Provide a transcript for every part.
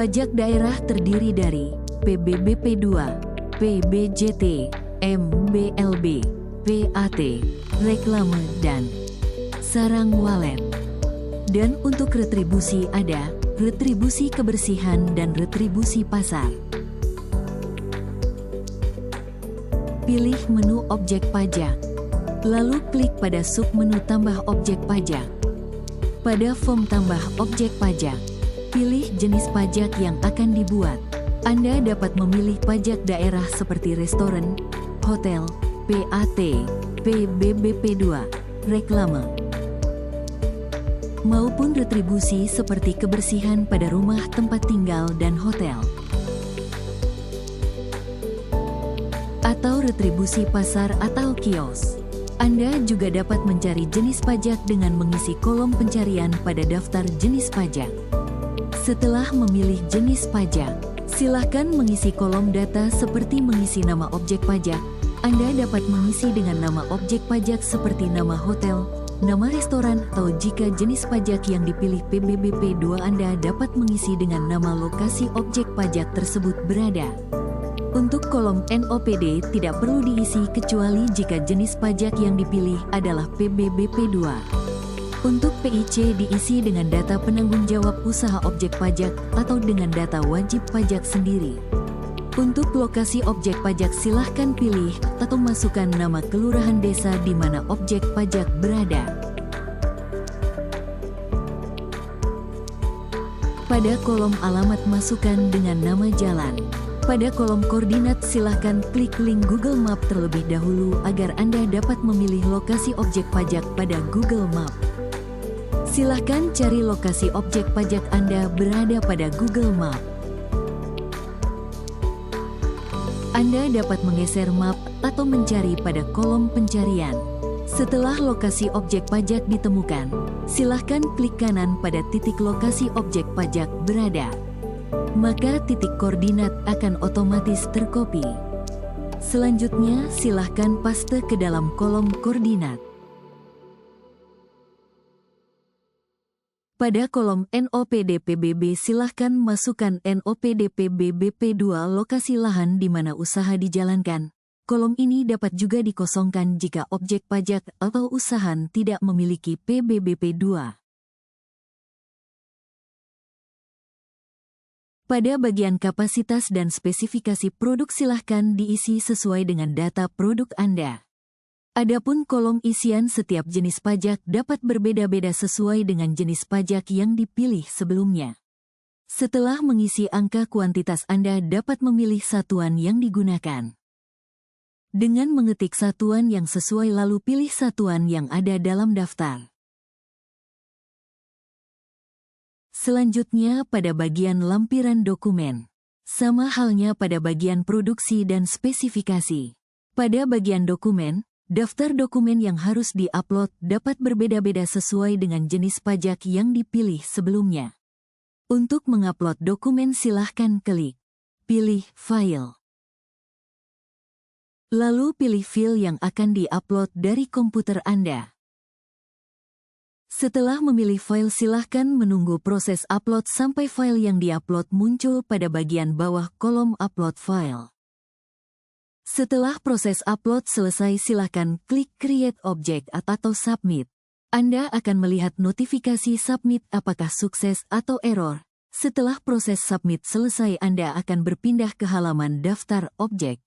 Pajak daerah terdiri dari PBBP 2, PBJT, MBLB, PAT, reklame, dan sarang walet. Dan untuk retribusi ada retribusi kebersihan dan retribusi pasar. Pilih menu objek pajak. Lalu klik pada submenu tambah objek pajak. Pada form tambah objek pajak, pilih jenis pajak yang akan dibuat. Anda dapat memilih pajak daerah seperti restoran, hotel, PAT, PBBP 2, reklame, maupun retribusi seperti kebersihan pada rumah tempat tinggal dan hotel, atau retribusi pasar atau kios. Anda juga dapat mencari jenis pajak dengan mengisi kolom pencarian pada daftar jenis pajak. Setelah memilih jenis pajak, silakan mengisi kolom data seperti mengisi nama objek pajak. Anda dapat mengisi dengan nama objek pajak seperti nama hotel, nama restoran, atau jika jenis pajak yang dipilih PBBP 2 Anda dapat mengisi dengan nama lokasi objek pajak tersebut berada. Untuk kolom NOPD tidak perlu diisi kecuali jika jenis pajak yang dipilih adalah PBBP 2. Untuk PIC diisi dengan data penanggung jawab usaha objek pajak atau dengan data wajib pajak sendiri. Untuk lokasi objek pajak silahkan pilih atau masukkan nama kelurahan desa di mana objek pajak berada. Pada kolom alamat masukkan dengan nama jalan. Pada kolom koordinat silahkan klik link Google Map terlebih dahulu agar Anda dapat memilih lokasi objek pajak pada Google Map. Silahkan cari lokasi objek pajak Anda berada pada Google Map. Anda dapat menggeser map atau mencari pada kolom pencarian. Setelah lokasi objek pajak ditemukan, silahkan klik kanan pada titik lokasi objek pajak berada. Maka titik koordinat akan otomatis terkopi. Selanjutnya, silahkan paste ke dalam kolom koordinat. Pada kolom NOPD PBB silahkan masukkan NOPD PBBP 2 lokasi lahan di mana usaha dijalankan. Kolom ini dapat juga dikosongkan jika objek pajak atau usaha tidak memiliki PBBP 2. Pada bagian kapasitas dan spesifikasi produk silahkan diisi sesuai dengan data produk Anda. Adapun kolom isian setiap jenis pajak dapat berbeda-beda sesuai dengan jenis pajak yang dipilih sebelumnya. Setelah mengisi angka kuantitas Anda dapat memilih satuan yang digunakan. Dengan mengetik satuan yang sesuai lalu pilih satuan yang ada dalam daftar. Selanjutnya pada bagian lampiran dokumen. Sama halnya pada bagian produksi dan spesifikasi. Pada bagian dokumen, daftar dokumen yang harus di-upload dapat berbeda-beda sesuai dengan jenis pajak yang dipilih sebelumnya. Untuk mengupload dokumen silahkan klik pilih file. Lalu pilih file yang akan di-upload dari komputer Anda. Setelah memilih file silahkan menunggu proses upload sampai file yang diupload muncul pada bagian bawah kolom upload file. Setelah proses upload selesai silahkan klik create object atau submit. Anda akan melihat notifikasi submit apakah sukses atau error. Setelah proses submit selesai Anda akan berpindah ke halaman daftar objek.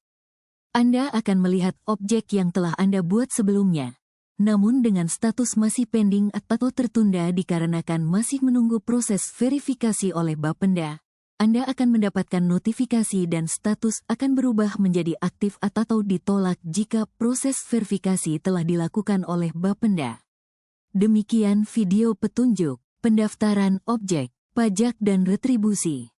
Anda akan melihat objek yang telah Anda buat sebelumnya. Namun dengan status masih pending atau tertunda dikarenakan masih menunggu proses verifikasi oleh Bapenda, Anda akan mendapatkan notifikasi dan status akan berubah menjadi aktif atau ditolak jika proses verifikasi telah dilakukan oleh Bapenda. Demikian video petunjuk pendaftaran objek pajak dan retribusi.